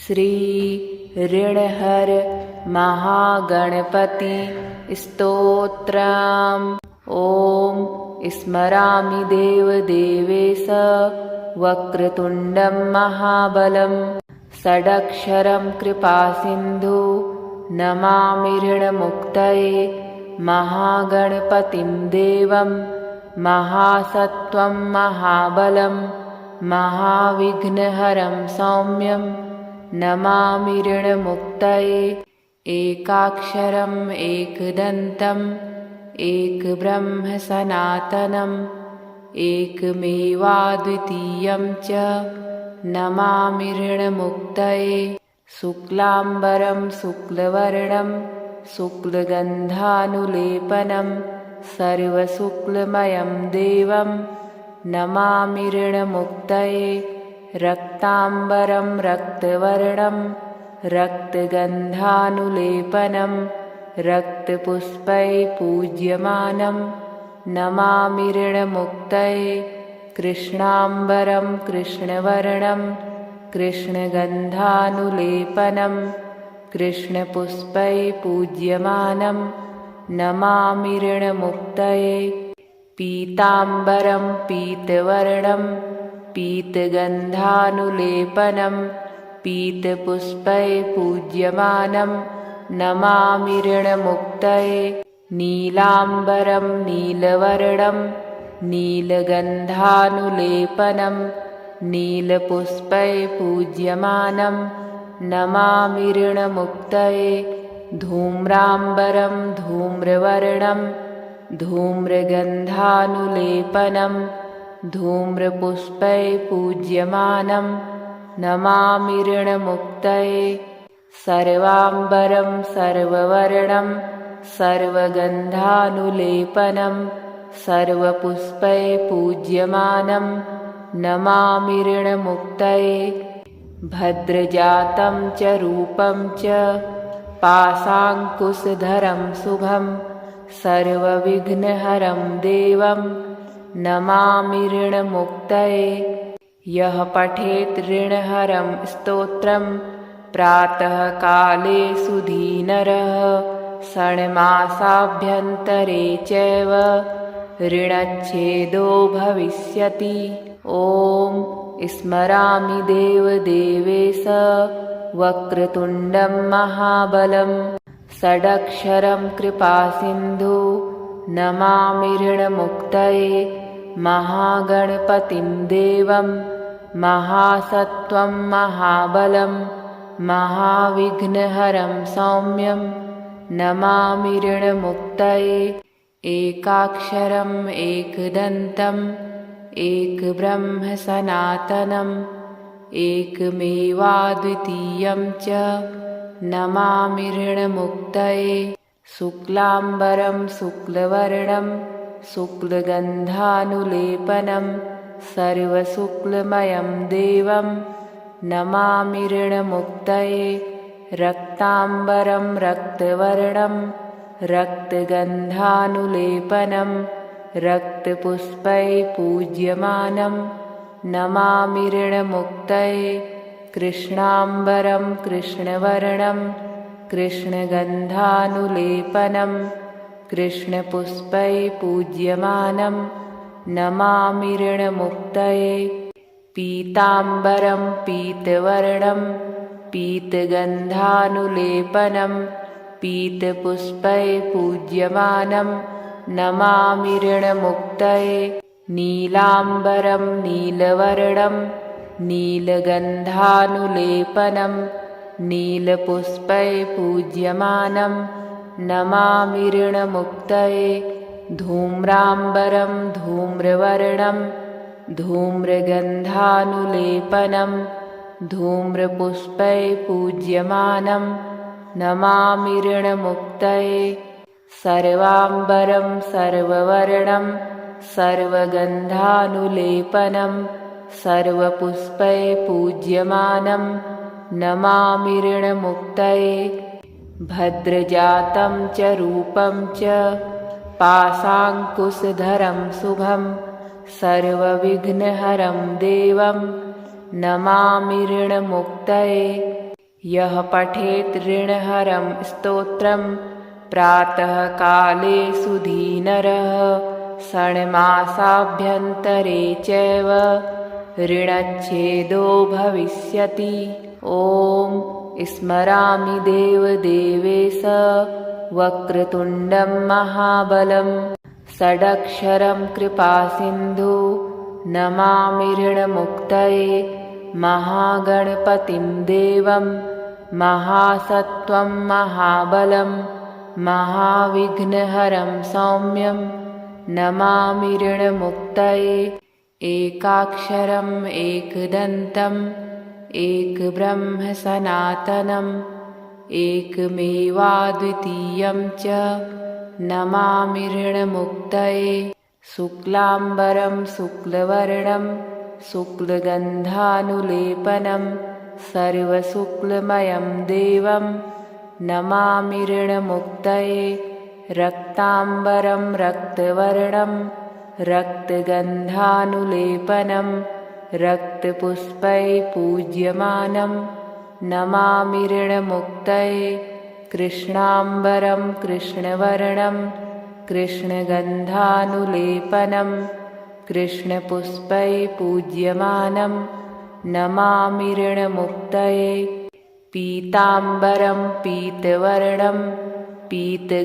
श्री ऋणहर महागणपति स्तोत्रम्। ॐ स्मरामि देवदेवेश वक्रतुण्डं महाबलं षडक्षरं कृपासिन्धु नमामि ऋणमुक्तये महागणपतिं देवं महासत्त्वं महाबलं महाविघ्नहरं सौम्यं नमामि ऋणमुक्तये एकाक्षरम् एकदन्तम् एकब्रह्म सनातनम् एकमेवाद्वितीयं च नमामि ऋणमुक्तये शुक्लाम्बरं शुक्लवर्णं शुक्लगन्धानुलेपनं सर्वशुक्लमयं देवं नमामि ऋणमुक्तये रक्ताम्बरं रक्तवर्णं रक्तगन्धानुलेपनं रक्तपुष्पैः पूज्यमानं नमामि ऋणमुक्तये कृष्णाम्बरं कृष्णवर्णं कृष्णगन्धानुलेपनं कृष्णपुष्पैः पूज्यमानं नमामि ऋणमुक्तये पीताम्बरं पीतवर्णं पीतगन्धानुलेपनं पीतपुष्पैः पूज्यमानं नमामि ऋणमुक्तये नीलाम्बरं नीलवर्णं नीलगन्धानुलेपनं नीलपुष्पैः पूज्यमानं नमामि ऋणमुक्तये धूम्राम्बरं धूम्रवर्णं धूम्रगन्धानुलेपनं धूम्रपुष्पैः पूज्यमानं नमामि ऋणमुक्तये सर्वाम्बरं सर्ववर्णं सर्वगन्धानुलेपनं सर्वपुष्पैः पूज्यमानं नमामि ऋणमुक्तये भद्रजातं च रूपं च पाशाङ्कुशधरं शुभं सर्वविघ्नहरं देवं नमामि ऋणमुक्तये यः पठेत् ऋणहरं स्तोत्रं प्रातःकाले सुधीनरः षण्मासाभ्यन्तरे चैव ऋणच्छेदो भविष्यति। ॐ स्मरामि देवदेवेश वक्रतुण्डं महाबलं षडक्षरं कृपासिन्धु नमामि ऋणमुक्तये महागणपतिं देवं महासत्त्वं महाबलं महाविघ्नहरं सौम्यं नमामि ऋणमुक्तये एकाक्षरम् एकदन्तम् एकब्रह्म सनातनम् एकमेवाद्वितीयं च नमामि ऋणमुक्तये शुक्लाम्बरं शुक्लवर्णं शुक्लगन्धानुलेपनं सर्वशुक्लमयं देवं नमामि ऋणमुक्तये रक्ताम्बरं रक्तवर्णं रक्तगन्धानुलेपनं रक्तपुष्पैः पूज्यमानं नमामि ऋणमुक्तये कृष्णाम्बरं कृष्णवर्णं कृष्णगन्धानुलेपनं कृष्णपुष्पैः पूज्यमानं नमामि ऋणमुक्तये पीताम्बरं पीतवर्णं पीतगन्धानुलेपनं पीतपुष्पैः पूज्यमानं नमामि ऋणमुक्तये नीलाम्बरं नीलवर्णं नीलगन्धानुलेपनं नीलपुष्पैः पूज्यमानं नमामि ऋणमुक्तये धूम्राम्बरं धूम्रवर्णं धूम्रगन्धानुलेपनं धूम्रपुष्पैः पूज्यमानं नमामि ऋणमुक्तये सर्वाम्बरं सर्ववर्णं सर्वगन्धानुलेपनं सर्वपुष्पैः पूज्यमानं नमामि ऋणमुक्तये भद्रजातं च रूपं च पाशाङ्कुशधरं शुभं सर्वविघ्नहरं देवं नमामि ऋणमुक्तये। यः पठेत् ऋणहरं स्तोत्रं प्रातःकाले सुधीनरः षण्मासाभ्यन्तरे चैव ऋणच्छेदो भविष्यति। ॐ स्मरामि देवदेवेश वक्रतुण्डं महाबलं षडक्षरं कृपासिन्धु नमामि ऋणमुक्तये। महागणपतिं देवं महासत्त्वं महाबलं महाविघ्नहरं सौम्यं नमामि ऋणमुक्तये। एकाक्षरम् एकदन्तम् एकब्रह्म सनातनम् एकमेवाद्वितीयं च नमामि ऋणमुक्तये। शुक्लाम्बरं शुक्लवर्णं शुक्लगन्धानुलेपनं सर्वशुक्लमयं देवं नमामि ऋणमुक्तये। रक्ताम्बरं रक्तवर्णं रक्तगन्धानुलेपनं रक्तपुष्पैः पूज्यमानं नमामि ऋणमुक्तये। कृष्णाम्बरं कृष्णवर्णं कृष्णगन्धानुलेपनं कृष्णपुष्पैः पूज्यमानं नमामि ऋणमुक्तये। पीताम्बरं पीतवर्णं पीतगन्धानुलेपनं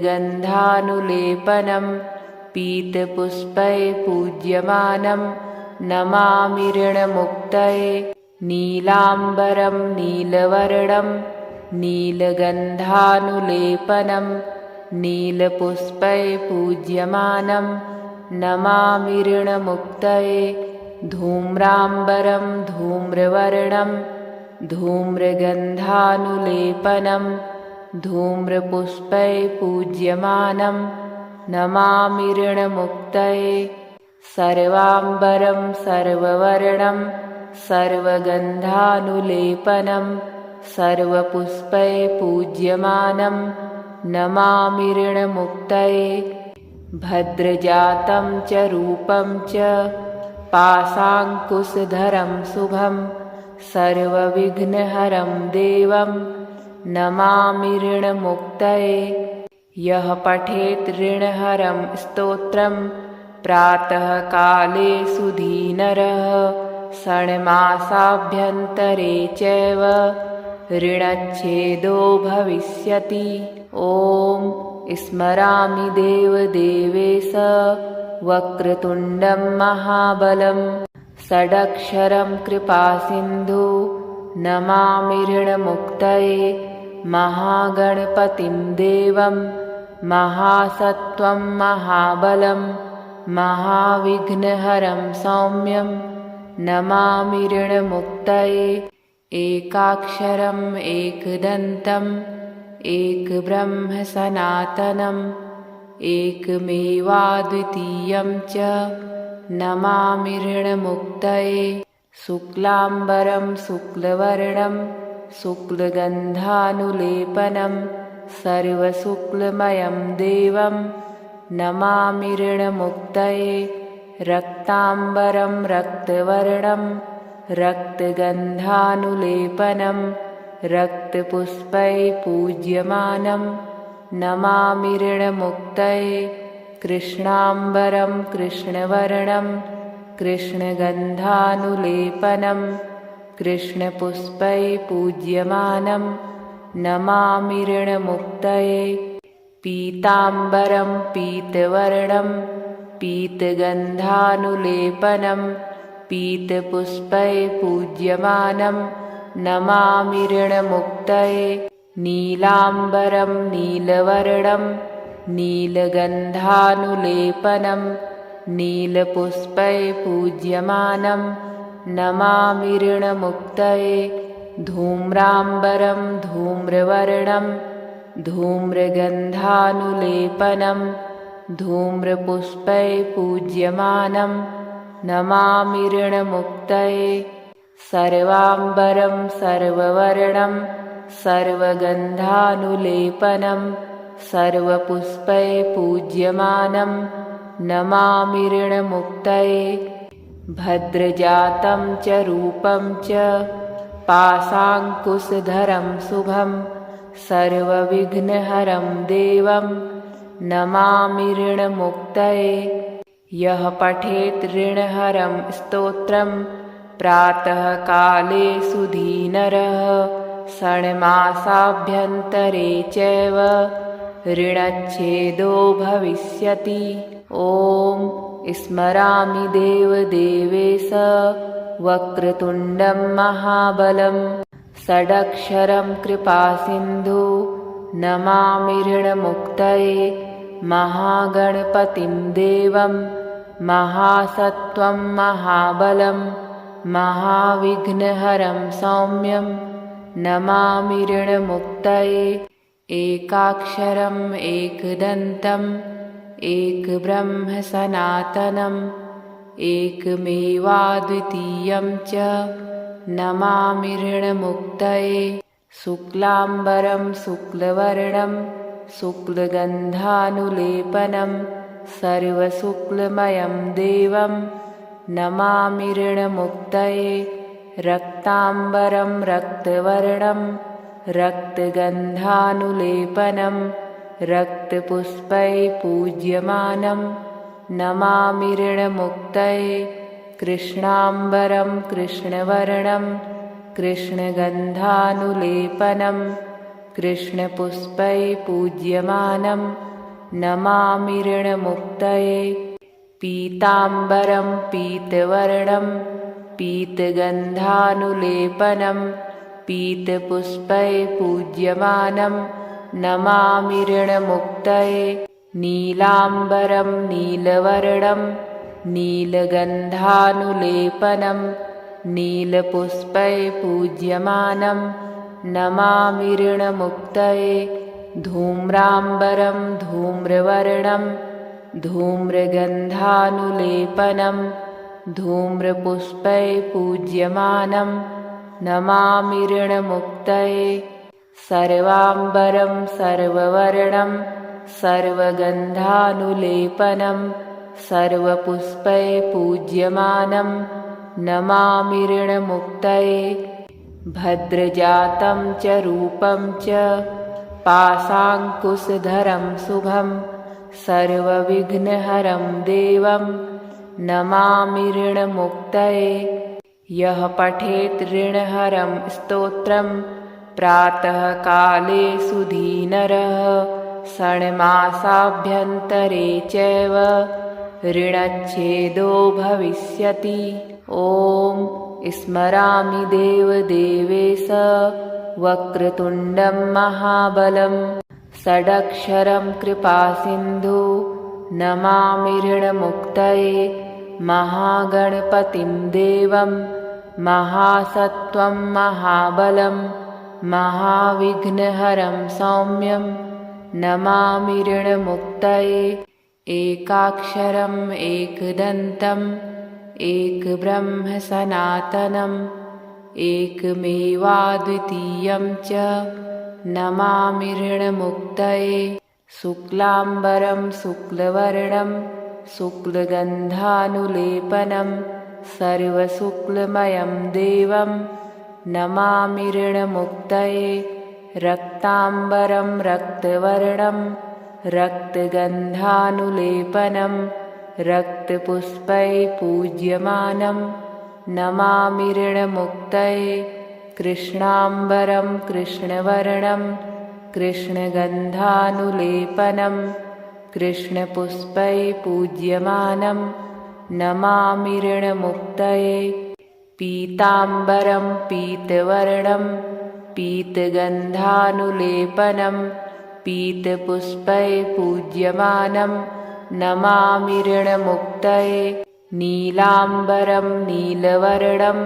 पीतपुष्पैः पूज्यमानं नमामि ऋणमुक्तये। नीलाम्बरं नीलवर्णं नीलगन्धानुलेपनं नीलपुष्पैः पूज्यमानं नमामि ऋणमुक्तये। धूम्राम्बरं धूम्रवर्णं धूम्रगन्धानुलेपनं धूम्रपुष्पैः पूज्यमानं नमामि ऋणमुक्तये। सर्वाम्बरं सर्ववर्णं सर्वगन्धानुलेपनं सर्वपुष्पैः पूज्यमानं नमामि ऋणमुक्तये। भद्रजातं च रूपं च पाशाङ्कुशधरं शुभं सर्वविघ्नहरं देवं नमामि ऋणमुक्तये। यः पठेत् ऋणहरं स्तोत्रं प्रातःकाले सुधीनरः षण्मासाभ्यन्तरे चैव ऋणच्छेदो भविष्यति। ॐ स्मरामि देवदेवेश वक्रतुण्डं महाबलं षडक्षरं कृपासिन्धु नमामि ऋणमुक्तये। महागणपतिं देवं महासत्त्वं महाबलं महाविघ्नहरं सौम्यं नमामि ऋणमुक्तये। एकाक्षरम् एकदन्तम् एकब्रह्म सनातनम् एकमेवाद्वितीयं च नमामि ऋणमुक्तये। शुक्लाम्बरं शुक्लवर्णं शुक्लगन्धानुलेपनं सर्वशुक्लमयं देवं नमामि ऋणमुक्तये। रक्ताम्बरं रक्तवर्णं रक्तगन्धानुलेपनं रक्तपुष्पैः पूज्यमानं नमामि ऋणमुक्तये। कृष्णाम्बरं कृष्णवर्णं कृष्णगन्धानुलेपनं कृष्णपुष्पैः पूज्यमानं नमामि ऋणमुक्तये। पीताम्बरं पीतवर्णं पीतगन्धानुलेपनं पीतपुष्पैः पूज्यमानं नमामि ऋणमुक्तये। नीलाम्बरं नीलवर्णं नीलगन्धानुलेपनं नीलपुष्पैः पूज्यमानं नमामि ऋणमुक्तये। धूम्राम्बरं धूम्रवर्णं धूम्रगन्धानुलेपनं धूम्रपुष्पैः पूज्यमानं नमामि ऋणमुक्तये। सर्वाम्बरं सर्ववर्णं सर्वगन्धानुलेपनं सर्वपुष्पैः पूज्यमानं नमामि ऋणमुक्तये। भद्रजातं च रूपं च पाशाङ्कुशधरं शुभं सर्वविघ्नहरं देवं नमामि ऋणमुक्तये। यः पठेत् ऋणहरं स्तोत्रं प्रातःकाले सुधीनरः षण्मासाभ्यन्तरे चैव ऋणच्छेदो भविष्यति। ॐ स्मरामि देवदेवेश वक्रतुण्डं महाबलं षडक्षरं कृपासिन्धु नमामि ऋणमुक्तये। महागणपतिं देवं महासत्त्वं महाबलं महाविघ्नहरं सौम्यं नमामि ऋणमुक्तये। एकाक्षरम् एकदन्तम् एकब्रह्म सनातनम् एकमेवाद्वितीयं च नमामि ऋणमुक्तये। शुक्लाम्बरं शुक्लवर्णं शुक्लगन्धानुलेपनं सर्वशुक्लमयं देवं नमामि ऋणमुक्तये। रक्ताम्बरं रक्तवर्णं रक्तगन्धानुलेपनं रक्तपुष्पैः पूज्यमानं नमामि ऋणमुक्तये। कृष्णाम्बरं कृष्णवर्णं कृष्णगन्धानुलेपनं कृष्णपुष्पैः पूज्यमानं नमामि ऋणमुक्तये। पीताम्बरं पीतवर्णं पीतगन्धानुलेपनं पीतपुष्पैः पूज्यमानं नमामि ऋणमुक्तये। नीलाम्बरं नीलवर्णं नीलगन्धानुलेपनं नीलपुष्पैः पूज्यमानं नमामि ऋणमुक्तये। धूम्राम्बरं धूम्रवर्णं धूम्रगन्धानुलेपनं धूम्रपुष्पैः पूज्यमानं नमामि ऋणमुक्तये। सर्वाम्बरं सर्ववर्णं सर्वगन्धानुलेपनं सर्वपुष्पैः पूज्यमानं नमामि ऋणमुक्तये। भद्रजातं च रूपं च पाशाङ्कुशधरं शुभं सर्वविघ्नहरं देवं नमामि ऋणमुक्तये। यः पठेत् ऋणहरं स्तोत्रं प्रातःकाले सुधीनरः षण्मासाभ्यन्तरे चैव ऋणच्छेदो भविष्यति। ॐ स्मरामि देवदेवेश वक्रतुण्डं महाबलं षडक्षरं कृपासिन्धु नमामि ऋणमुक्तये। महागणपतिं देवं महासत्त्वं महाबलं महाविघ्नहरं सौम्यं नमामि ऋणमुक्तये। एकाक्षरम् एकदन्तम् एकब्रह्म सनातनम् एकमेवाद्वितीयं च नमामि ऋणमुक्तये। शुक्लाम्बरं शुक्लवर्णं शुक्लगन्धानुलेपनं सर्वशुक्लमयं देवं नमामि ऋणमुक्तये। रक्ताम्बरं रक्तवर्णं रक्तगन्धानुलेपनं रक्तपुष्पैः पूज्यमानं नमामि ऋणमुक्तये। कृष्णाम्बरं कृष्णवर्णं कृष्णगन्धानुलेपनं कृष्णपुष्पैः पूज्यमानं नमामि ऋणमुक्तये। पीताम्बरं पीतवर्णं पीतगन्धानुलेपनं पीतपुष्पैः पूज्यमानं नमामि ऋणमुक्तये। नीलाम्बरं नीलवर्णं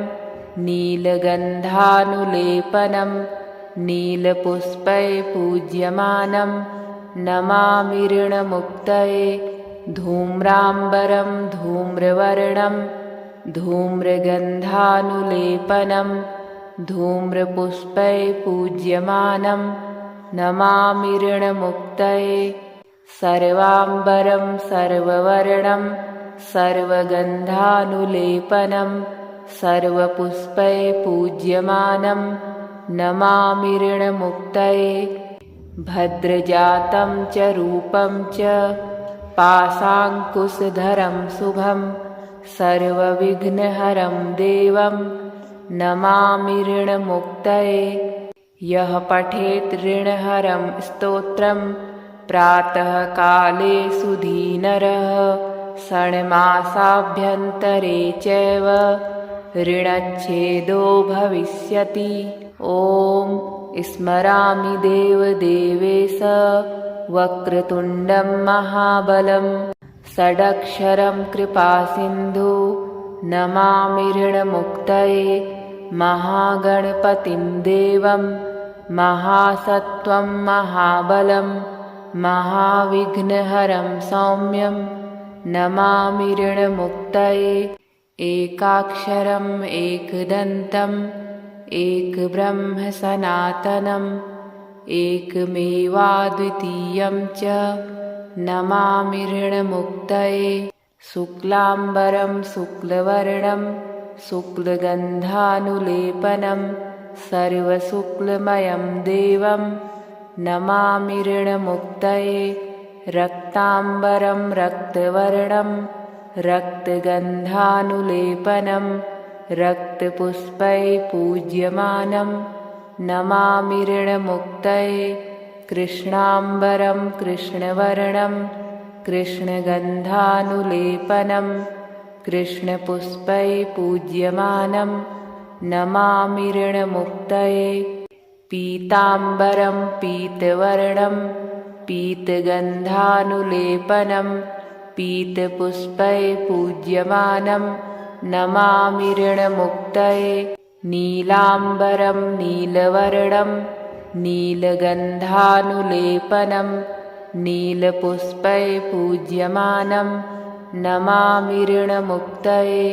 नीलगन्धानुलेपनं नीलपुष्पैः पूज्यमानं नमामि ऋणमुक्तये। धूम्राम्बरं धूम्रवर्णं धूम्रगन्धानुलेपनं धूम्रपुष्पैः पूज्यमानं नमामि ऋणमुक्तये। सर्वाम्बरं सर्ववर्णं सर्वगन्धानुलेपनं सर्वपुष्पैः पूज्यमानं नमामि ऋणमुक्तये भद्रजातं च रूपं च पाशाङ्कुशधरं शुभं सर्वविघ्नहरं देवं नमामि ऋणमुक्तये यः पठेत् ऋणहरं स्तोत्रं प्रातःकाले सुधीनरः षण्मासाभ्यन्तरे चैव ऋणच्छेदो भविष्यति। ॐ स्मरामि देवदेवेश वक्रतुण्डं महाबलं षडक्षरं कृपासिन्धु नमामि ऋणमुक्तये महागणपतिं देवं महासत्त्वं महाबलं महाविघ्नहरं सौम्यं नमामि ऋणमुक्तये एकाक्षरम् एकदन्तम् एकब्रह्म सनातनम् एकमेवाद्वितीयं च नमामि ऋणमुक्तये शुक्लाम्बरं शुक्लवर्णं शुक्लगन्धानुलेपनं सर्वशुक्लमयं देवं नमामि ऋणमुक्तये रक्ताम्बरं रक्तवर्णं रक्तगन्धानुलेपनं रक्तपुष्पैः पूज्यमानं नमामि ऋणमुक्तये कृष्णाम्बरं कृष्णवर्णं कृष्णगन्धानुलेपनं कृष्णपुष्पैः पूज्यमानं नमामि ऋणमुक्तये पीताम्बरं पीतवर्णं पीतगन्धानुलेपनं पीतपुष्पैः पूज्यमानं नमामि ऋणमुक्तये नीलाम्बरं नीलवर्णं नीलगन्धानुलेपनं नीलपुष्पैः पूज्यमानं नमामि ऋणमुक्तये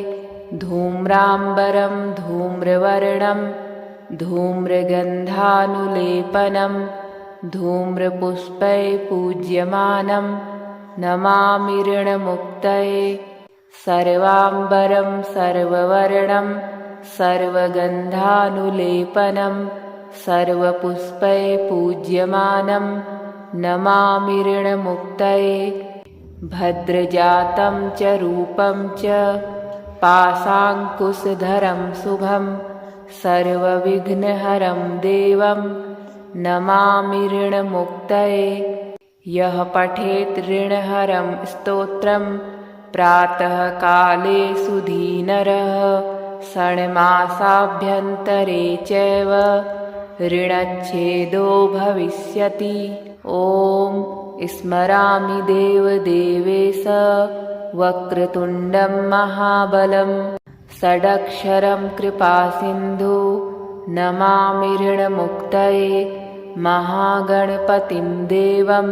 धूम्राम्बरं धूम्रवर्णं धूम्रगन्धानुलेपनं धूम्रपुष्पैः पूज्यमानं नमामि ऋणमुक्तये सर्वाम्बरं सर्ववर्णं सर्वगन्धानुलेपनं सर्वपुष्पैः पूज्यमानं नमामि ऋणमुक्तये भद्रजातं च रूपं च पाशाङ्कुशधरं शुभं सर्वविघ्नहरं देवं नमामि ऋणमुक्तये यः पठेत् ऋणहरं स्तोत्रं प्रातःकाले सुधीनरः षण्मासाभ्यन्तरे चैव ऋणच्छेदो भविष्यति। ॐ स्मरामि देवदेवेश वक्रतुण्डं महाबलं षडक्षरं कृपासिन्धु नमामि ऋणमुक्तये महागणपतिं देवं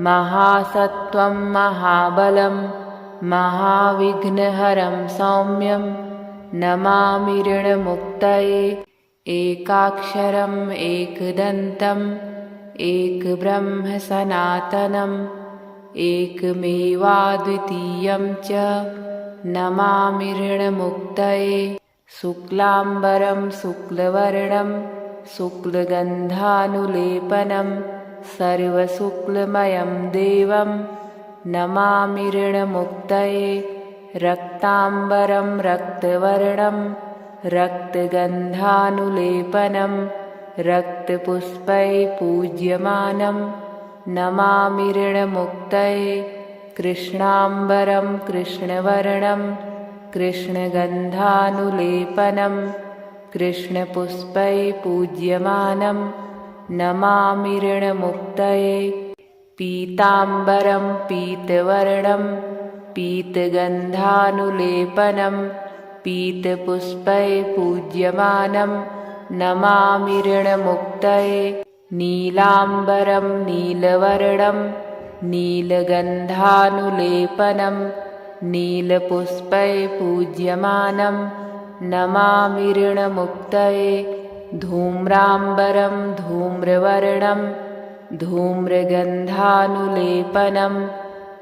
महासत्त्वं महाबलं महाविघ्नहरं सौम्यं नमामि ऋणमुक्तये एकाक्षरम् एकदन्तम् एकब्रह्म सनातनम् एकमेवाद्वितीयं च नमामि ऋणमुक्तये शुक्लाम्बरं शुक्लवर्णं शुक्लगन्धानुलेपनं सर्वशुक्लमयं देवं नमामि ऋणमुक्तये रक्ताम्बरं रक्तवर्णं रक्तगन्धानुलेपनं रक्तपुष्पैः पूज्यमानं नमामि ऋणमुक्तये कृष्णाम्बरं कृष्णवर्णं कृष्णगन्धानुलेपनं कृष्णपुष्पैः पूज्यमानं नमामि ऋणमुक्तये पीताम्बरं पीतवर्णं पीतगन्धानुलेपनं पीतपुष्पैः पूज्यमानं नमामि ऋणमुक्तये नीलाम्बरं नीलवर्णं नीलगन्धानुलेपनं नीलपुष्पैः पूज्यमानं नमामि ऋणमुक्तये धूम्राम्बरं धूम्रवर्णं धूम्रगन्धानुलेपनं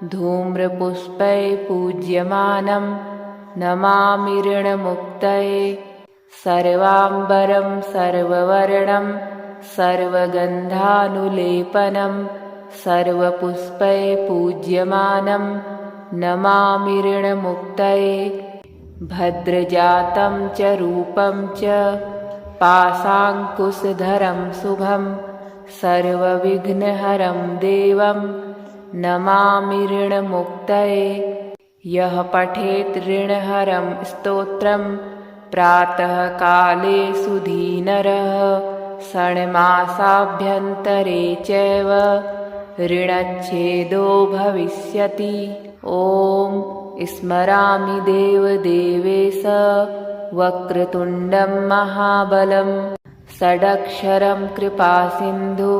धूम्रपुष्पै पूज्यमानं नमामि ऋणमुक्तये सर्वाम्बरं सर्ववर्णं सर्वगन्धानुलेपनं सर्वपुष्पै पूज्यमानं नमामि ऋणमुक्तये भद्रजातं च रूपं च पाशाङ्कुशधरं शुभं सर्वविघ्नहरं देवं नमामि ऋणमुक्तये यः पठेत् ऋणहरं स्तोत्रं प्रातःकाले सुधीनरः षण्मासाभ्यन्तरे चैव ऋणच्छेदो भविष्यति। ॐ स्मरामि देवदेवेश वक्रतुण्डं महाबलं षडक्षरं कृपासिन्धु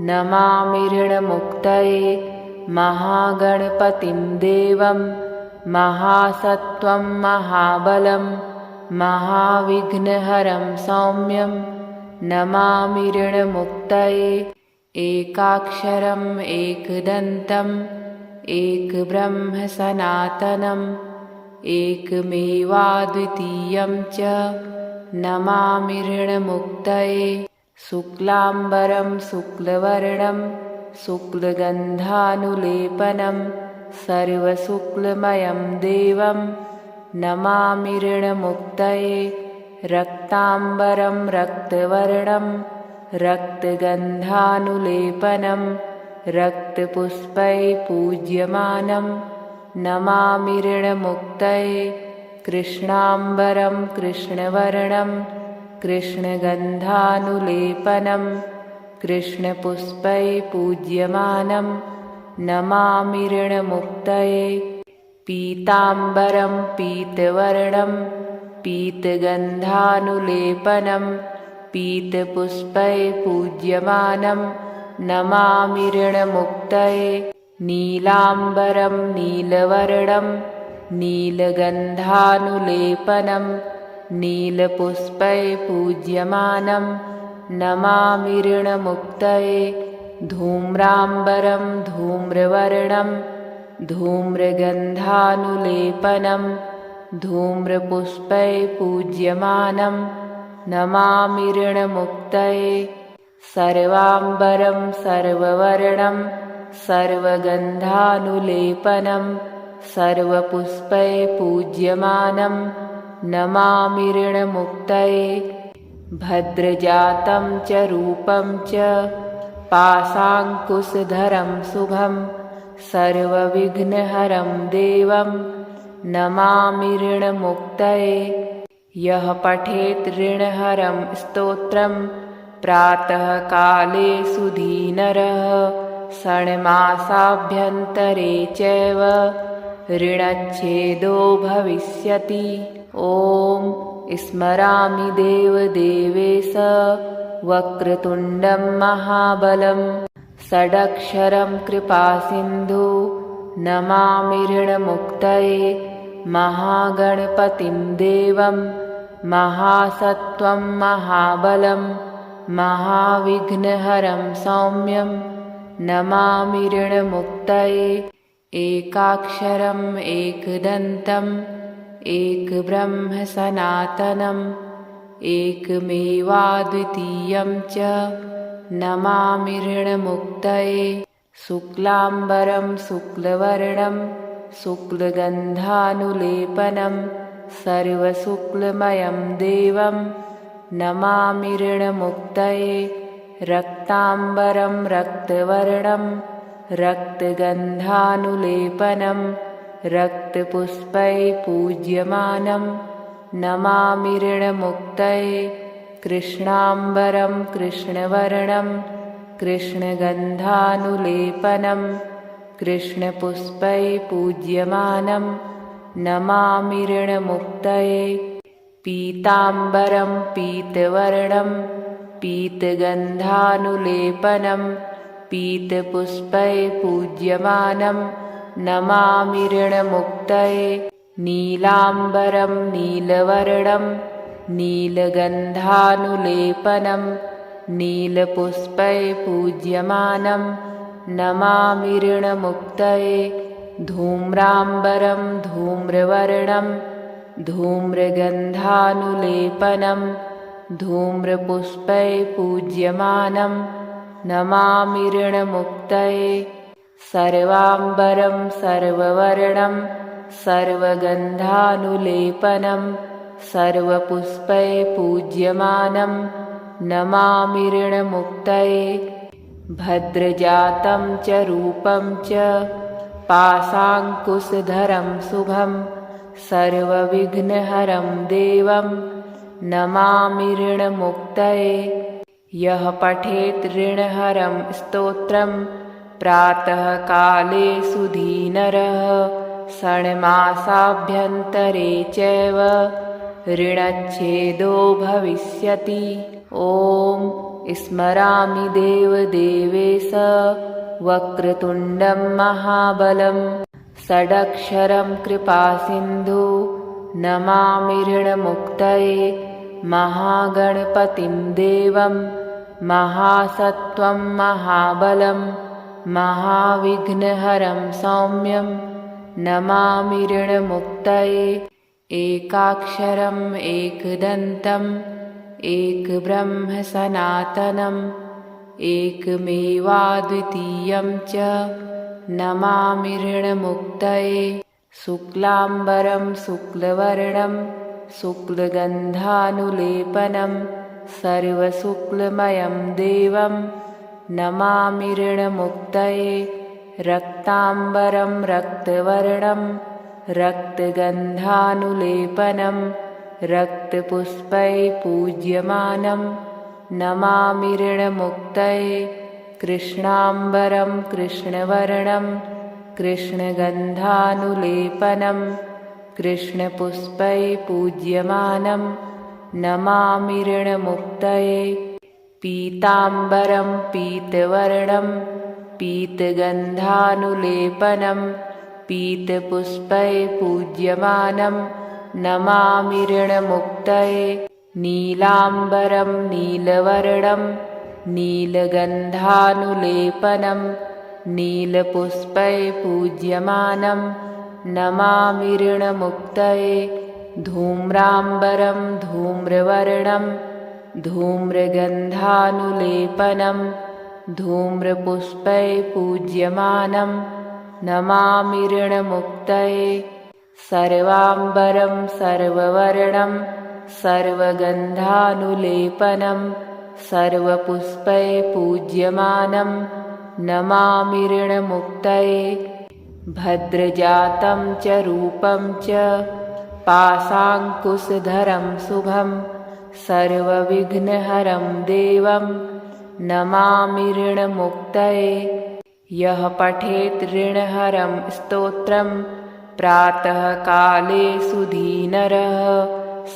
नमामि ऋणमुक्तये महागणपतिं देवं महासत्त्वं महाबलं महाविघ्नहरं सौम्यं नमामि ऋणमुक्तये एकाक्षरम् एकदन्तम् एकब्रह्म सनातनम् एकमेवाद्वितीयं च नमामि ऋणमुक्तये शुक्लाम्बरं शुक्लवर्णं शुक्लगन्धानुलेपनं सर्वशुक्लमयं देवं नमामि ऋणमुक्तये रक्ताम्बरं रक्तवर्णं रक्तगन्धानुलेपनं रक्तपुष्पै पूज्यमानं नमामि ऋणमुक्तये कृष्णाम्बरं कृष्णवर्णं कृष्णगन्धानुलेपनं कृष्णपुष्पै पूज्यमानं नमामि ऋणमुक्तये पीताम्बरं पीतवर्णं पीतगन्धानुलेपनं पीतपुष्पै पूज्यमानं नमामि ऋणमुक्तये नीलाम्बरं नीलवर्णं नीलगन्धानुलेपनं नीलपुष्पै पूज्यमानं नमामि ऋणमुक्तये धूम्राम्बरं धूम्रवर्णं धूम्रगन्धानुलेपनं धूम्रपुष्पै पूज्यमानं नमामि ऋणमुक्तये सर्वाम्बरं सर्ववर्णं सर्वगन्धानुलेपनं सर्वपुष्पै पूज्यमानं नमामि ऋणमुक्तये भद्रजातं च रूपं च पाशाङ्कुशधरं शुभं सर्वविघ्नहरं देवं नमामि ऋणमुक्तये यः पठेत् ऋणहरं स्तोत्रं प्रातःकाले सुधीनरः षण्मासाभ्यन्तरे चैव ऋणच्छेदो भविष्यति। ॐ स्मरामि देवदेवेश वक्रतुण्डं महाबलं षडक्षरं कृपासिन्धु नमामि ऋणमुक्तये महागणपतिं देवं महासत्त्वं महाबलं महाविघ्नहरं सौम्यं नमामि ऋणमुक्तये एकाक्षरम् एकदन्तम् एकब्रह्म सनातनम् एकमेवाद्वितीयं च नमामि ऋणमुक्तये शुक्लाम्बरं शुक्लवर्णं शुक्लगन्धानुलेपनं सर्वशुक्लमयं देवं नमामि ऋणमुक्तये रक्ताम्बरं रक्तवर्णं रक्तगन्धानुलेपनं रक्तपुष्पै पूज्यमानं नमामि ऋणमुक्तये कृष्णाम्बरं कृष्णवर्णं कृष्णगन्धानुलेपनं कृष्णपुष्पै पूज्यमानं नमामि ऋणमुक्तये पीताम्बरं पीतवर्णं पीतगन्धानुलेपनं पीतपुष्पै पूज्यमानं नमामि ऋणमुक्तये नीलाम्बरं नीलवर्णं नीलगन्धानुलेपनं नीलपुष्पै पूज्यमानं नमामि ऋणमुक्तये धूम्राम्बरं धूम्रवर्णं धूम्रगन्धानुलेपनं धूम्रपुष्पैः पूज्यमानं नमामि ऋणमुक्तये सर्वाम्बरं सर्ववर्णं सर्वगन्धानुलेपनं सर्वपुष्पैः पूज्यमानं नमामि ऋणमुक्तये भद्रजातं च रूपं च पाशाङ्कुशधरं शुभं सर्वविघ्नहरं देवं नमामि ऋणमुक्तये यः पठेत् ऋणहरं स्तोत्रं प्रातःकाले सुधीनरः षण्मासाभ्यन्तरे चैव ऋणच्छेदो भविष्यति। ॐ स्मरामि देवदेवेश वक्रतुण्डं महाबलं षडक्षरं कृपासिन्धु नमामि ऋणमुक्तये महागणपतिं देवं महासत्त्वं महाबलं महाविघ्नहरं सौम्यं नमामि ऋणमुक्तये एकाक्षरम् एकदन्तम् एकब्रह्म सनातनम् एकमेवाद्वितीयं च नमामि ऋणमुक्तये शुक्लाम्बरं शुक्लवर्णं शुक्लगन्धानुलेपनं सर्वशुक्लमयं देवं नमामि ऋणमुक्तये रक्ताम्बरं रक्तवर्णं रक्तगन्धानुलेपनं रक्तपुष्पैः पूज्यमानं नमामि ऋणमुक्तये कृष्णाम्बरं कृष्णवर्णं कृष्णगन्धानुलेपनं कृष्णपुष्पैः पूज्यमानं नमामि ऋणमुक्तये पीताम्बरं पीतवर्णं पीतगन्धानुलेपनं पीतपुष्पैः पूज्यमानं नमामि ऋणमुक्तये नीलाम्बरं नीलवर्णं नीलगन्धानुलेपनं नीलपुष्पैः पूज्यमानं नमामि ऋणमुक्तये धूम्राम्बरं धूम्रवर्णं धूम्रगन्धानुलेपनं धूम्रपुष्पैः पूज्यमानं नमामि ऋणमुक्तये सर्वाम्बरं सर्ववर्णं सर्वगन्धानुलेपनं सर्वपुष्पैः पूज्यमानं नमामि ऋणमुक्तये भद्रजातं च रूपं च पाशाङ्कुशधरं शुभं सर्वविघ्नहरं देवं नमामि ऋणमुक्तये यः पठेत् ऋणहरं स्तोत्रं प्रातःकाले सुधीनरः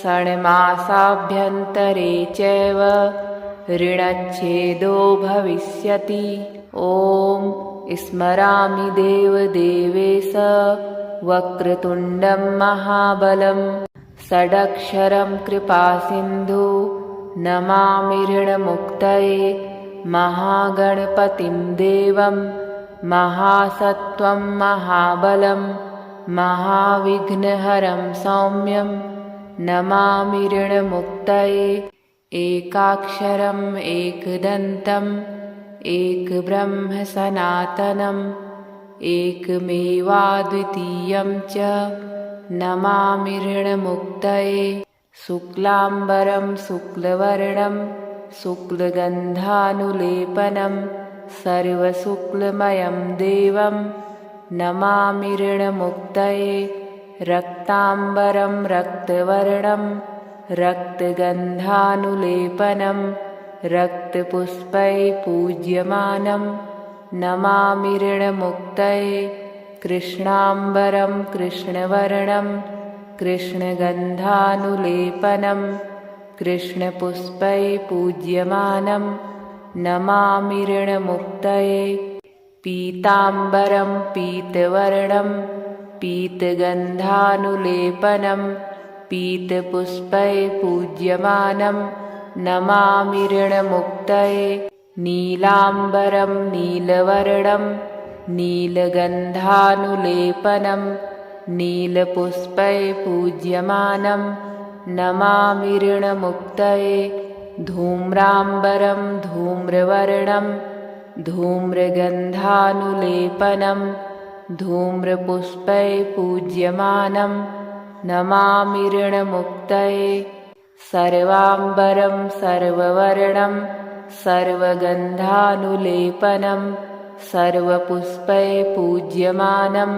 षण्मासाभ्यन्तरे चैव ऋणच्छेदो भविष्यति। ॐ स्मरामि देवदेवेश वक्रतुण्डं महाबलं षडक्षरं कृपासिन्धु नमामि ऋणमुक्तये महागणपतिं देवं महासत्त्वं महाबलं महाविघ्नहरं सौम्यं नमामि ऋणमुक्तये एकाक्षरम् एकदन्तम् एकब्रह्म सनातनम् एकमेवाद्वितीयं च नमामि ऋणमुक्तये शुक्लाम्बरं शुक्लवर्णं शुक्लगन्धानुलेपनं सर्वशुक्लमयं देवं नमामि ऋणमुक्तये रक्ताम्बरं रक्तवर्णं रक्तगन्धानुलेपनं रक्तपुष्पैः पूज्यमानं नमामि ऋणमुक्तये कृष्णाम्बरं कृष्णवर्णं कृष्णगन्धानुलेपनं कृष्णपुष्पैः पूज्यमानं नमामि ऋणमुक्तये पीताम्बरं पीतवर्णं पीतगन्धानुलेपनं पीतपुष्पैः पूज्यमानं नमामि ऋणमुक्तये नीलाम्बरं नीलवर्णं नीलगन्धानुलेपनं नीलपुष्पैः पूज्यमानं नमामि ऋणमुक्तये धूम्राम्बरं धूम्रवर्णं धूम्रगन्धानुलेपनं धूम्रपुष्पैः पूज्यमानं नमामि ऋणमुक्तये सर्वाम्बरं सर्ववर्णं सर्वगन्धानुलेपनं सर्वपुष्पैः पूज्यमानं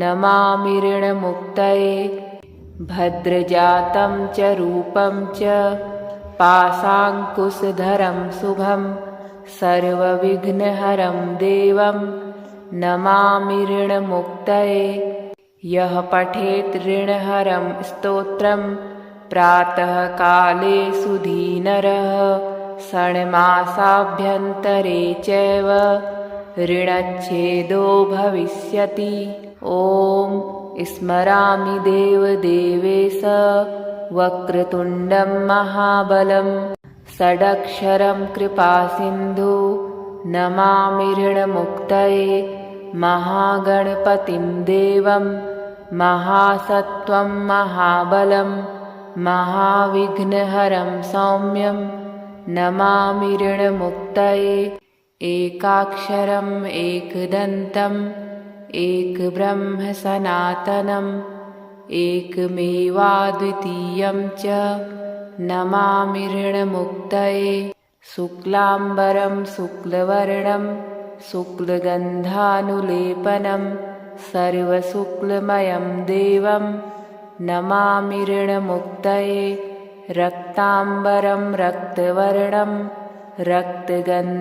नमामि ऋणमुक्तये भद्रजातं च रूपं च पाशाङ्कुशधरं शुभं सर्वविघ्नहरं देवं नमामि ऋणमुक्तये यः पठेत् ऋणहरं स्तोत्रं प्रातःकाले सुधीनरः षण्मासाभ्यन्तरे चैव ऋणच्छेदो भविष्यति। ॐ स्मरामि देवदेवेश वक्रतुण्डं महाबलं षडक्षरं कृपासिन्धु नमामि ऋणमुक्तये महागणपतिं देवं महासत्त्वं महाबलं महाविघ्नहरं सौम्यं नमामि ऋणमुक्तये एकाक्षरम् एकदन्तम् एकब्रह्म सनातनम् एकमेवाद्वितीयं च नमामि ऋणमुक्तये शुक्लाम्बरं शुक्लवर्णं शुक्लगन्धानुलेपनं सर्वशुक्लमयं देवं नमामि ऋणमुक्तये रक्ताम्बरं रक्तवर्णं रक्तगन्धानुलेपनं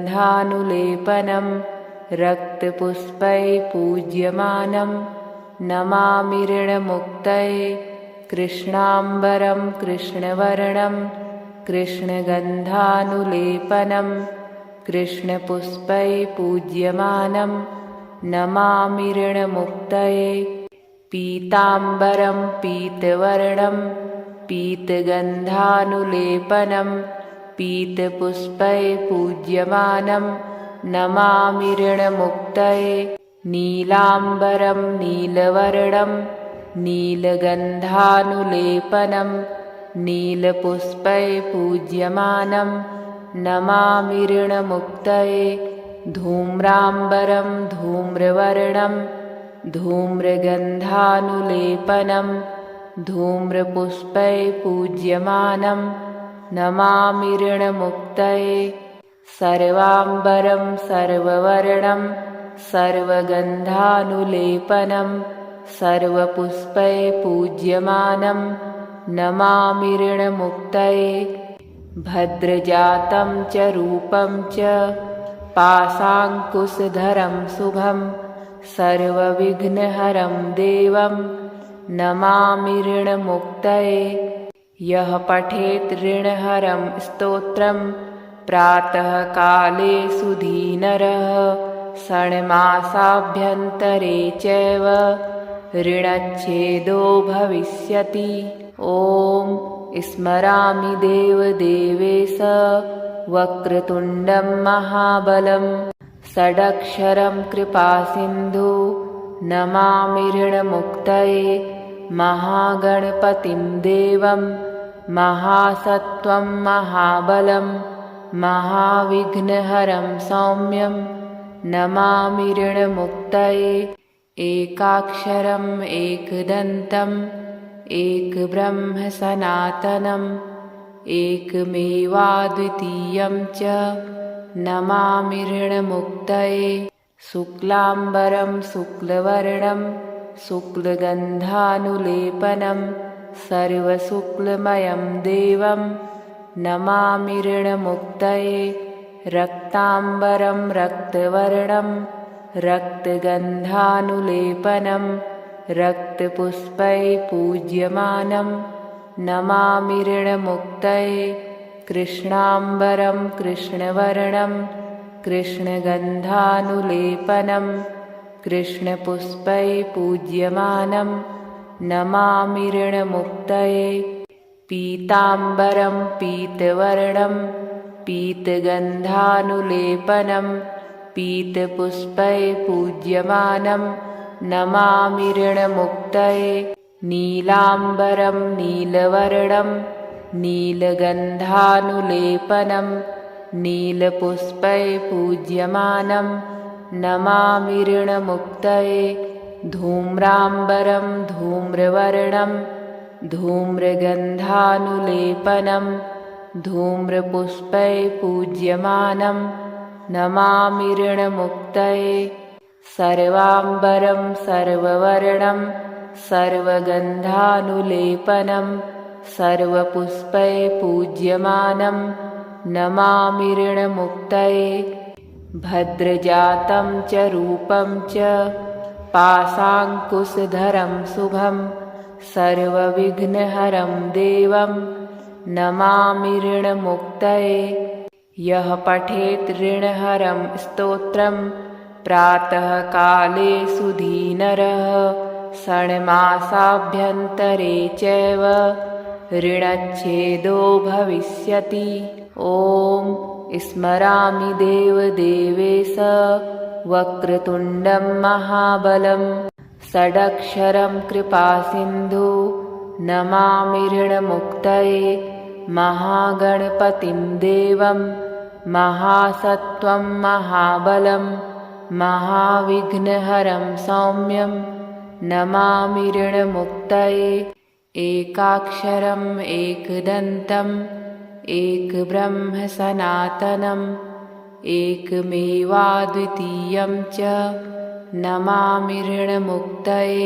रक्तपुष्पैः पूज्यमानं नमामि ऋणमुक्तये कृष्णाम्बरं कृष्णवर्णं कृष्णगन्धानुलेपनं कृष्णपुष्पैः पूज्यमानं नमामि ऋणमुक्तये पीताम्बरं पीतवर्णं पीतगन्धानुलेपनं पीतपुष्पैः पूज्यमानं नमामि ऋणमुक्तये नीलाम्बरं नीलवर्णं नीलगन्धानुलेपनं नीलपुष्पैः पूज्यमानं नमामि ऋणमुक्तये धूम्राम्बरं धूम्रवर्णं धूम्रगन्धानुलेपनं धूम्रपुष्पैः पूज्यमानं नमामि ऋणमुक्तये सर्वाम्बरं सर्ववर्णं सर्वगन्धानुलेपनं सर्वपुष्पैः पूज्यमानं नमामि ऋणमुक्तये भद्रजातं च रूपं च पाशाङ्कुशधरं शुभं सर्वविघ्नहरं देवं नमामि ऋणमुक्तये यः पठेत् ऋणहरं स्तोत्रं प्रातःकाले सुधीनरः षण्मासाभ्यन्तरे चैव ऋणच्छेदो भविष्यति। ॐ स्मरामि देवदेवेश वक्रतुण्डं महाबलं षडक्षरं कृपासिन्धु नमामि ऋणमुक्तये महागणपतिं देवं महासत्त्वं महाबलं महाविघ्नहरं सौम्यं नमामि ऋणमुक्तये एकाक्षरम् एकदन्तम् एकब्रह्म सनातनम् एकमेवाद्वितीयं च नमामि ऋणमुक्तये शुक्लाम्बरं शुक्लवर्णं शुक्लगन्धानुलेपनं सर्वशुक्लमयं देवं नमामि ऋणमुक्तये रक्ताम्बरं रक्तवर्णं रक्तगन्धानुलेपनं रक्तपुष्पैः पूज्यमानं नमामि ऋणमुक्तये कृष्णाम्बरं कृष्णवर्णं कृष्णगन्धानुलेपनं कृष्णपुष्पैः पूज्यमानं नमामि ऋणमुक्तये पीताम्बरं पीतवर्णं पीतगन्धानुलेपनं पीतपुष्पैः पूज्यमानं नमामि ऋणमुक्तये। नीलाम्बरं नीलवर्णं नीलगन्धानुलेपनं नीलपुष्पैः पूज्यमानं नमामि ऋणमुक्तये। धूम्राम्बरं धूम्रवर्णं धूम्रगन्धानुलेपनं धूम्रपुष्पैः पूज्यमानं नमामि ऋणमुक्तये। सर्वाम्बरं सर्ववर्णं सर्वगन्धानुलेपनं सर्वपुष्पैः पूज्यमानं नमामि ऋणमुक्तये। भद्रजातं च रूपं च पाशाङ्कुशधरं शुभं सर्वविघ्नहरं देवं नमामि ऋणमुक्तये। यः पठेत् ऋणहरं स्तोत्रं प्रातःकाले सुधीनरः षण्मासाभ्यन्तरे चैव ऋणच्छेदो भविष्यति। ॐ स्मरामि देवदेवेश वक्रतुण्डं महाबलं षडक्षरं कृपासिन्धु नमामि ऋणमुक्तये। महागणपतिं देवं महासत्त्वं महाबलं महाविघ्नहरं सौम्यं नमामि ऋणमुक्तये। एकाक्षरम् एकदन्तम् एकब्रह्म सनातनम् एकमेवाद्वितीयं च नमामि ऋणमुक्तये।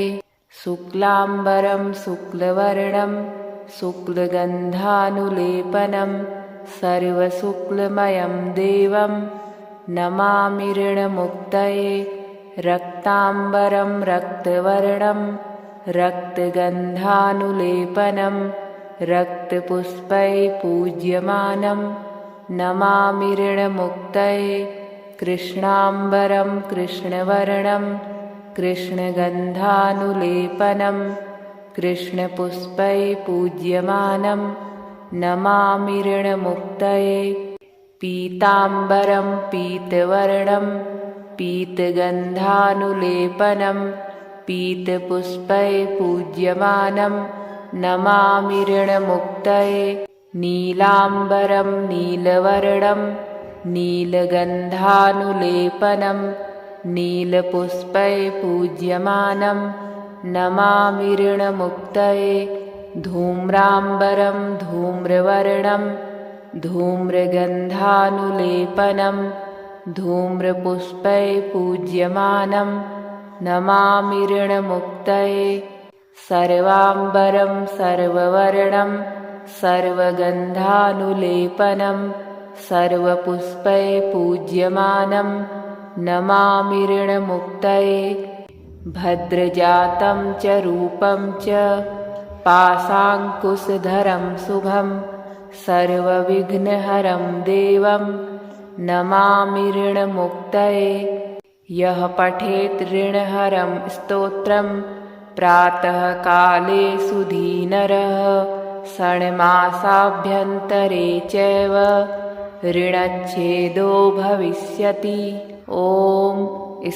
शुक्लाम्बरं शुक्लवर्णं शुक्लगन्धानुलेपनं सर्वशुक्लमयं देवं नमामि ऋणमुक्तये। रक्ताम्बरं रक्तवर्णं रक्तगन्धानुलेपनं रक्तपुष्पैः पूज्यमानं नमामि ऋणमुक्तये। कृष्णाम्बरं कृष्णवर्णं कृष्णगन्धानुलेपनं कृष्णपुष्पैः पूज्यमानं नमामि ऋणमुक्तये। पीताम्बरं पीतवर्णं पीतगन्धानुलेपनं पीतपुष्पैः पूज्यमानं नमामि ऋणमुक्तये। नीलाम्बरं नीलवर्णं नीलगन्धानुलेपनं नीलपुष्पैः पूज्यमानं नमामि ऋणमुक्तये। धूम्राम्बरं धूम्रवर्णं धूम्रगन्धानुलेपनं धूम्रपुष्पैः पूज्यमानं नमामि ऋणमुक्तये। सर्वाम्बरं सर्ववर्णं सर्वगन्धानुलेपनं सर्वपुष्पैः पूज्यमानं नमामि ऋणमुक्तये। भद्रजातं च रूपं च पाशाङ्कुशधरं शुभं सर्वविघ्नहरं देवं नमामि ऋणमुक्तये। यः पठेत् ऋणहरं स्तोत्रं प्रातःकाले सुधीनरः षण्मासाभ्यन्तरे चैव ऋणच्छेदो भविष्यति। ॐ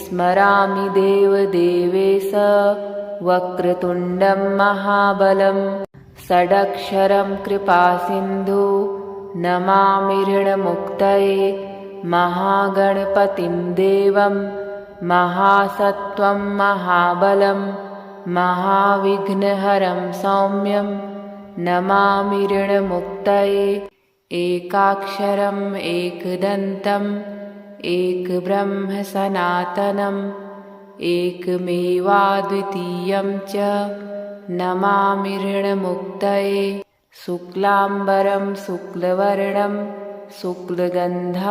स्मरामि देवदेवेश वक्रतुण्डं महाबलं षडक्षरं कृपासिन्धु नमामि ऋणमुक्तये। महागणपतिं देवं महासत्त्वं महाबलं महाविघ्नहरं सौम्यं नमामि ऋणमुक्तये। एकाक्षरम् एकदन्तम् एकब्रह्म सनातनम् एकमेवाद्वितीयं च नमामि ऋणमुक्तये। शुक्लाम्बरं शुक्लवर्णं शुक्लगन्धानुलेपनं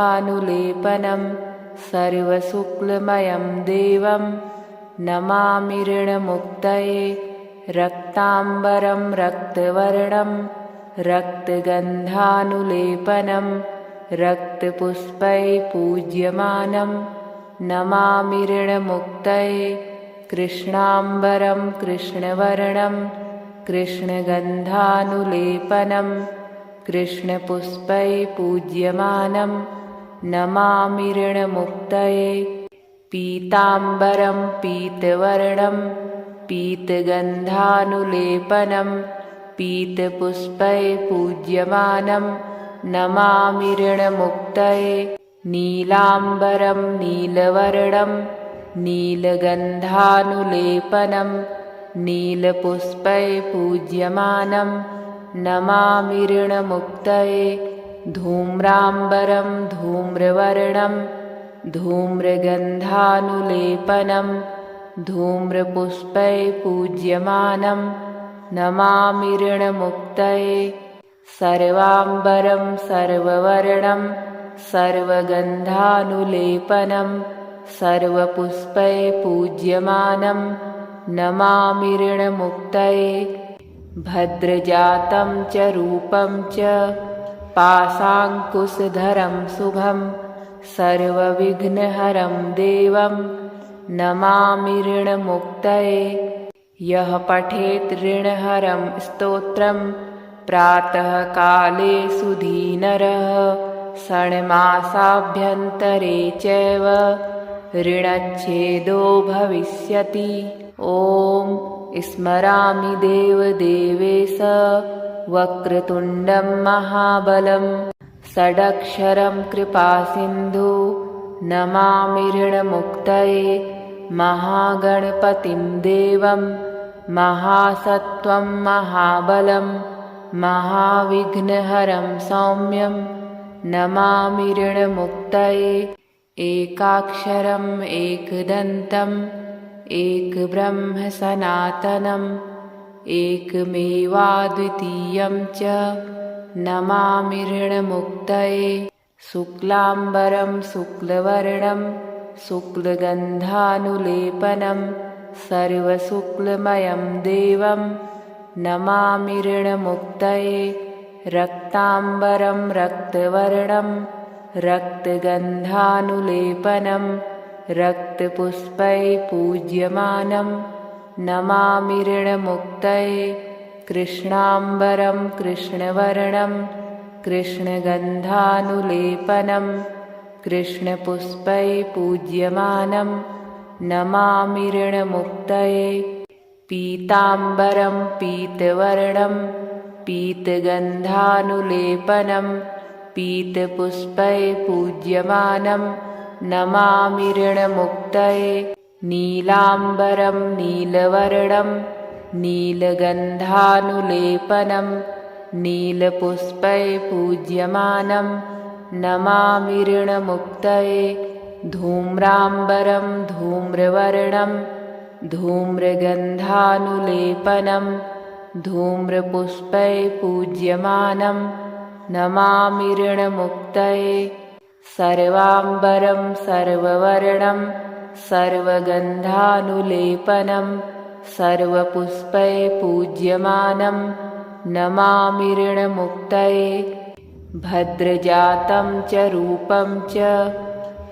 सर्वशुक्लमयं देवं नमामि ऋणमुक्तये। रक्ताम्बरं रक्तवर्णं रक्तगन्धानुलेपनं रक्तपुष्पैः पूज्यमानं नमामि ऋणमुक्तये। कृष्णाम्बरं कृष्णवर्णं कृष्णगन्धानुलेपनं कृष्णपुष्पैः पूज्यमानं नमामि ऋणमुक्तये। पीताम्बरं पीतवर्णं पीतगन्धानुलेपनं पीतपुष्पैः पूज्यमानं नमामि ऋणमुक्तये। नीलाम्बरं नीलवर्णं नीलगन्धानुलेपनं नीलपुष्पैः पूज्यमानं नमामि ऋणमुक्तये। धूम्राम्बरं धूम्रवर्णं धूम्रगन्धानुलेपनं धूम्रपुष्पैः पूज्यमानं नमामि ऋणमुक्तये। सर्वाम्बरं सर्ववर्णं सर्वगन्धानुलेपनं सर्वपुष्पैः पूज्यमानं नमामि ऋणमुक्तये। भद्रजातं च रूपं च पाशाङ्कुशधरं शुभं सर्वविघ्नहरं देवं नमामि ऋणमुक्तये। यः पठेत् ऋणहरं स्तोत्रं प्रातःकाले सुधीनरः षण्मासाभ्यन्तरे चैव ऋणच्छेदो भविष्यति। ॐ स्मरामि देवदेवेश वक्रतुण्डं महाबलं षडक्षरं कृपासिन्धु नमामि ऋणमुक्तये। महागणपतिं देवं महासत्त्वं महाबलं महाविघ्नहरं सौम्यं नमामि ऋणमुक्तये। एकाक्षरम् एकदन्तम् एकब्रह्म सनातनम् एकमेवाद्वितीयं च नमामि ऋणमुक्तये। शुक्लाम्बरं शुक्लवर्णं शुक्लगन्धानुलेपनं सर्वशुक्लमयं देवं नमामि ऋणमुक्तये। रक्ताम्बरं रक्तवर्णं रक्तगन्धानुलेपनं रक्तपुष्पैः पूज्यमानं नमामि ऋणमुक्तये। कृष्णाम्बरं कृष्णवर्णं कृष्णगन्धानुलेपनं कृष्णपुष्पैः पूज्यमानं नमामि ऋणमुक्तये। पीताम्बरं पीतवर्णं पीतगन्धानुलेपनं पीतपुष्पैः पूज्यमानं नमामि ऋणमुक्तये। नीलाम्बरं नीलवर्णं नीलगन्धानुलेपनं नीलपुष्पैः पूज्यमानं नमामि ऋणमुक्तये। धूम्राम्बरं धूम्रवर्णं धूम्रगन्धानुलेपनं धूम्रपुष्पैः पूज्यमानं नमामि ऋणमुक्तये। सर्वाम्बरं सर्ववर्णं सर्वगन्धानुलेपनं सर्वपुष्पैः पूज्यमानं नमामि ऋणमुक्तये। भद्रजातं च रूपं च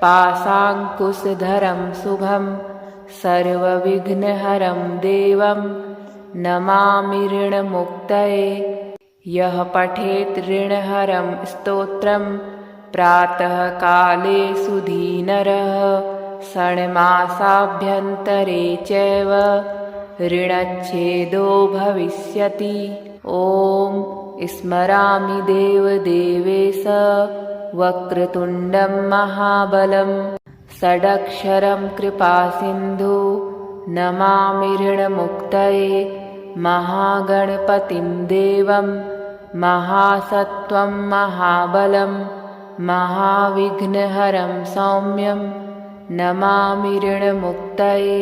पाशाङ्कुशधरं शुभं सर्वविघ्नहरं देवं नमामि ऋणमुक्तये। यः पठेत् ऋणहरं स्तोत्रं प्रातःकाले सुधीनरः षण्मासाभ्यन्तरे चैव ऋणच्छेदो भविष्यति। ॐ स्मरामि देवदेवेश वक्रतुण्डं महाबलं षडक्षरं कृपासिन्धु नमामि ऋणमुक्तये। महागणपतिं देवं महासत्त्वं महाबलं महाविघ्नहरं सौम्यं नमामि ऋणमुक्तये।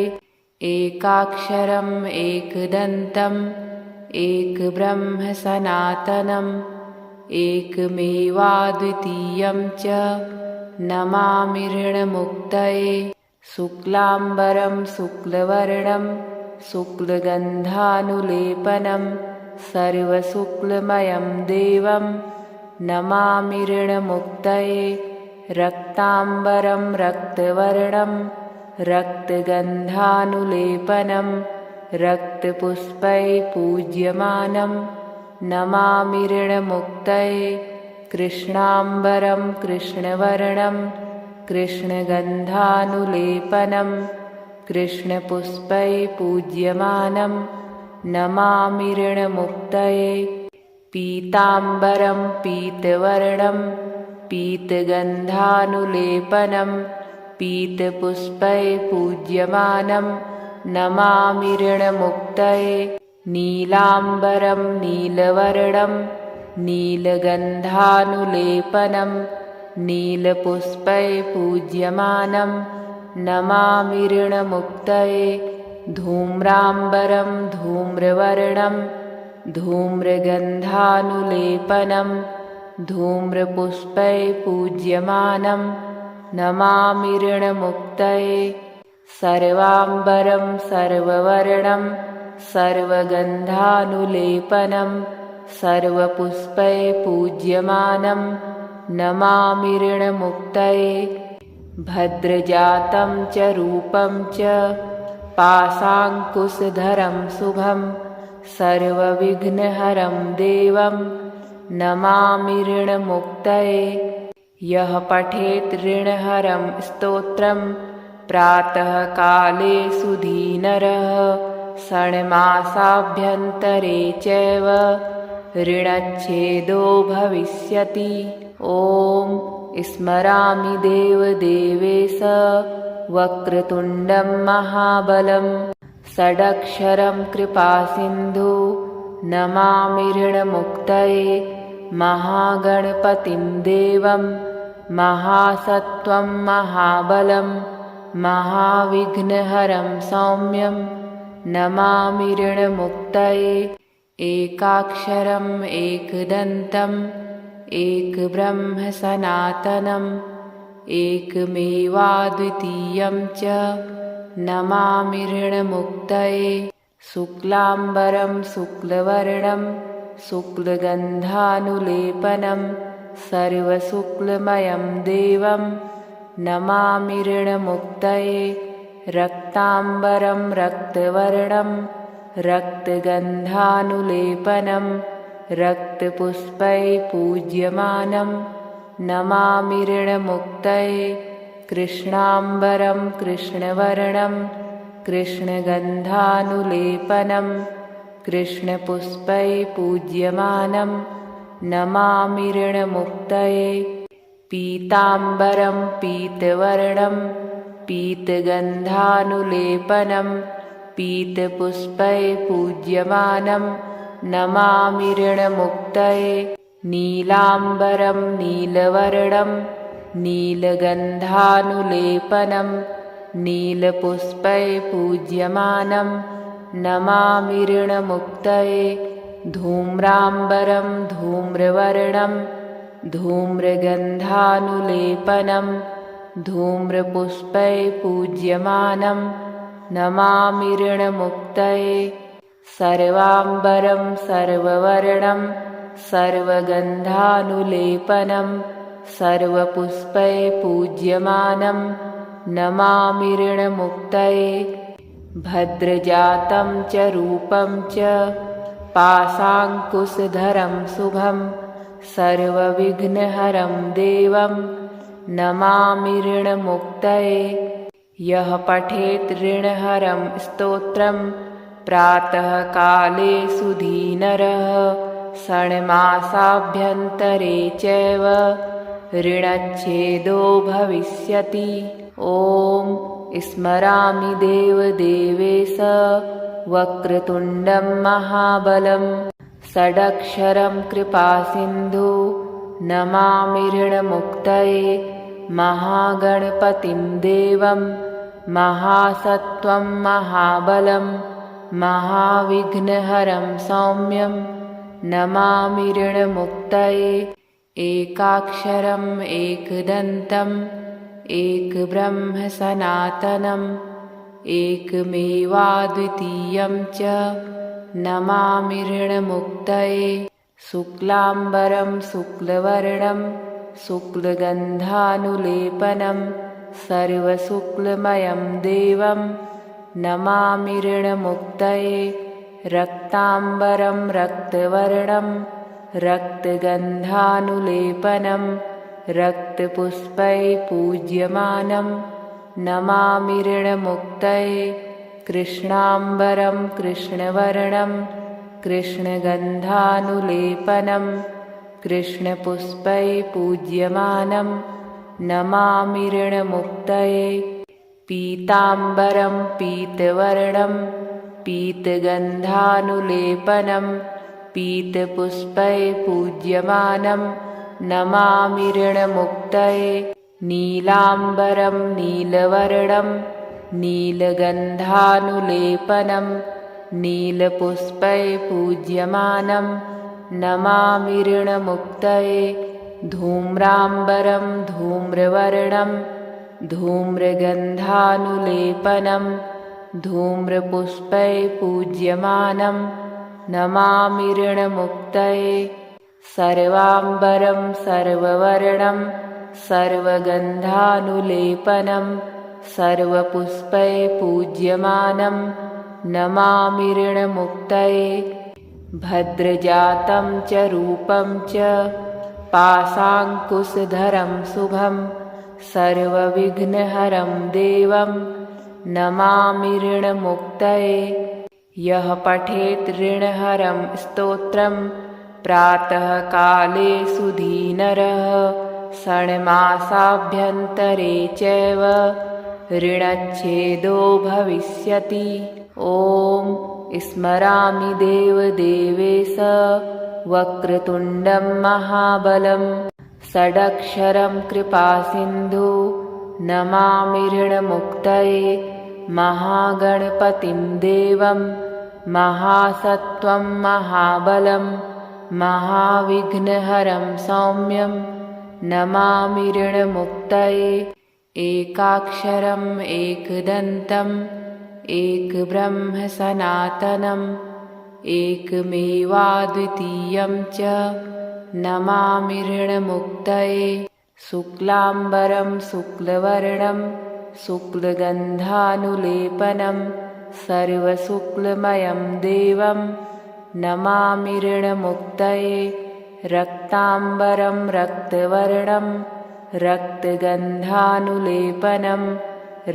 एकाक्षरम् एकदन्तम् एकब्रह्म सनातनम् एकमेवाद्वितीयं च नमामि ऋणमुक्तये। शुक्लाम्बरं शुक्लवर्णं शुक्लगन्धानुलेपनं सर्वशुक्लमयं देवं नमामि ऋणमुक्तये। रक्ताम्बरं रक्तवर्णं रक्तगन्धानुलेपनं रक्तपुष्पैः पूज्यमानं नमामि ऋणमुक्तये। कृष्णाम्बरं कृष्णवर्णं कृष्णगन्धानुलेपनं कृष्णपुष्पैः पूज्यमानं नमामि ऋणमुक्तये। पीताम्बरं पीतवर्णं पीतगन्धानुलेपनं पीतपुष्पैः पूज्यमानं नमामि ऋणमुक्तये। नीलाम्बरं नीलवर्णं नीलगन्धानुलेपनं नीलपुष्पैः पूज्यमानं नमामि ऋणमुक्तये। धूम्राम्बरं धूम्रवर्णं धूम्रगन्धानुलेपनं धूम्रपुष्पैः पूज्यमानं नमामि ऋणमुक्तये। सर्वाम्बरं सर्ववर्णं सर्वगन्धानुलेपनं सर्वपुष्पैः पूज्यमानं नमामि ऋणमुक्तये। भद्रजातं च रूपं च पाशाङ्कुशधरं शुभं सर्वविघ्नहरं देवं नमामि ऋणमुक्तये। यः पठेत् ऋणहरं स्तोत्रं प्रातःकाले सुधीनरः षण्मासाभ्यन्तरे चैव ऋणच्छेदो भविष्यति। ॐ स्मरामि देवदेवेश वक्रतुण्डं महाबलं षडक्षरं कृपासिन्धु नमामि ऋणमुक्तये। महागणपतिं देवं महासत्त्वं महाबलं महाविघ्नहरं सौम्यं नमामि ऋणमुक्तये। एकाक्षरम् एकदन्तम् एकब्रह्म सनातनम् एकमेवाद्वितीयं च नमामि ऋणमुक्तये। शुक्लाम्बरं शुक्लवर्णं शुक्लगन्धानुलेपनं सर्वशुक्लमयं देवं नमामि ऋणमुक्तये। रक्ताम्बरं रक्तवर्णं रक्तगन्धानुलेपनं रक्तपुष्पैः पूज्यमानं नमामि ऋणमुक्तये। कृष्णाम्बरं कृष्णवर्णं कृष्णगन्धानुलेपनं कृष्णपुष्पैः पूज्यमानं नमामि ऋणमुक्तये। पीताम्बरं पीतवर्णं पीतगन्धानुलेपनं पीतपुष्पैः पूज्यमानं नमामि ऋणमुक्तये। नीलाम्बरं नीलवर्णं नीलगन्धानुलेपनं नीलपुष्पैः पूज्यमानं नमामि ऋणमुक्तये। धूम्राम्बरं धूम्रवर्णं धूम्रगन्धानुलेपनं धूम्रपुष्पैः पूज्यमानं नमामि ऋणमुक्तये। सर्वाम्बरं सर्ववर्णं सर्वगन्धानुलेपनं सर्वपुष्पैः पूज्यमानं नमामि ऋणमुक्तये। भद्रजातं च रूपं च पाशाङ्कुशधरं शुभं सर्वविघ्नहरं देवं नमामि ऋणमुक्तये। यः पठेत् ऋणहरं स्तोत्रं प्रातःकाले सुधीनरः षण्मासाभ्यन्तरे चैव ऋणच्छेदो भविष्यति। ॐ स्मरामि देवदेवेश वक्रतुण्डं महाबलं षडक्षरं कृपासिन्धु नमामि ऋणमुक्तये। महागणपतिं देवं महासत्त्वं महाबलं महाविघ्नहरं सौम्यं नमामि ऋणमुक्तये। एकाक्षरम् एकदन्तम् एकब्रह्म सनातनम् एकमेवाद्वितीयं च नमामि ऋणमुक्तये। शुक्लाम्बरं शुक्लवर्णं शुक्लगन्धानुलेपनं सर्वशुक्लमयं देवं नमामि ऋणमुक्तये। रक्ताम्बरं रक्तवर्णं रक्तगन्धानुलेपनं रक्तपुष्पैः पूज्यमानं नमामि ऋणमुक्तये कृष्णाम्बरं कृष्णवर्णं कृष्णगन्धानुलेपनं कृष्णपुष्पैः पूज्यमानं नमामि ऋणमुक्तये पीताम्बरं पीतवर्णं पीतगन्धानुलेपनं पीतपुष्पैः पूज्यमानं नमामि ऋणमुक्तये नीलाम्बरं नीलवर्णं नीलगन्धानुलेपनं नीलपुष्पैः पूज्यमानं नमामि ऋणमुक्तये धूम्राम्बरं धूम्रवर्णं धूम्रगन्धानुलेपनं धूम्रपुष्पैः पूज्यमानं नमामि ऋणमुक्तये सर्वाम्बरं सर्ववर्णं सर्वगन्धानुलेपनं सर्वपुष्पैः पूज्यमानं नमामि ऋणमुक्तये भद्रजातं च रूपं च पाशाङ्कुशधरं शुभं सर्वविघ्नहरं देवं नमामि ऋणमुक्तये यः पठेत् ऋणहरं स्तोत्रं प्रातःकाले सुधीनरः षण्मासाभ्यन्तरे चैव ऋणच्छेदो भविष्यति। ॐ स्मरामि देवदेवेश वक्रतुण्डं महाबलं षडक्षरं कृपासिन्धु नमामि ऋणमुक्तये महागणपतिं देवं महासत्त्वं महाबलं महाविघ्नहरं सौम्यं नमामि ऋणमुक्तये एकाक्षरम् एकदन्तम् एकब्रह्म सनातनम् एकमेवाद्वितीयं च नमामि ऋणमुक्तये शुक्लाम्बरं शुक्लवर्णं शुक्लगन्धानुलेपनं सर्वशुक्लमयं देवं नमामि ऋणमुक्तये रक्ताम्बरं रक्तवर्णं रक्तगन्धानुलेपनं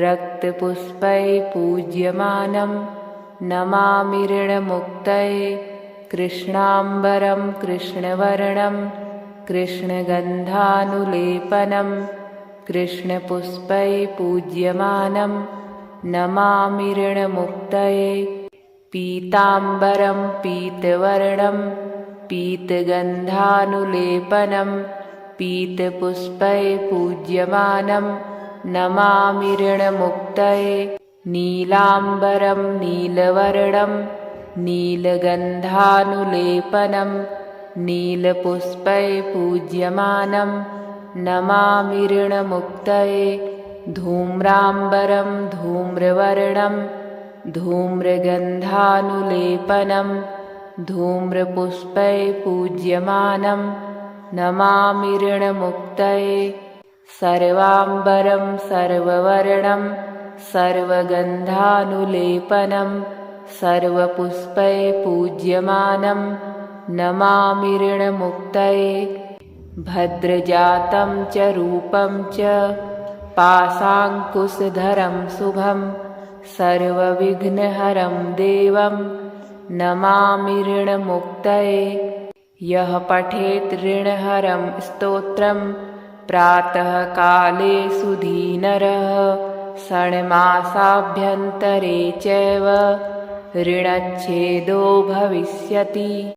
रक्तपुष्पैः पूज्यमानं नमामि ऋणमुक्तये कृष्णाम्बरं कृष्णवर्णं कृष्णगन्धानुलेपनं कृष्णपुष्पैः पूज्यमानं नमामि ऋणमुक्तये पीताम्बरं पीतवर्णं पीतगन्धानुलेपनं पीतपुष्पैः पूज्यमानं नमामि ऋणमुक्तये नीलाम्बरं नीलवर्णं नीलगन्धानुलेपनं नीलपुष्पैः पूज्यमानं नमामि ऋणमुक्तये धूम्राम्बरं धूम्रवर्णं धूम्रगन्धानुलेपनं धूम्रपुष्पैः पूज्यमानं नमामि ऋणमुक्तये सर्वाम्बरं सर्ववर्णं सर्वगन्धानुलेपनं सर्वपुष्पैः पूज्यमानं नमामि ऋणमुक्तये भद्रजातं च रूपं च पाशाङ्कुशधरं शुभं सर्वविघ्नहरं देवं नमामि ऋणमुक्तये यः पठेत् ऋणहरं स्तोत्रं प्रातःकाले सुधीनरः षण्मासाभ्यन्तरे चैव ऋणच्छेदो भविष्यति।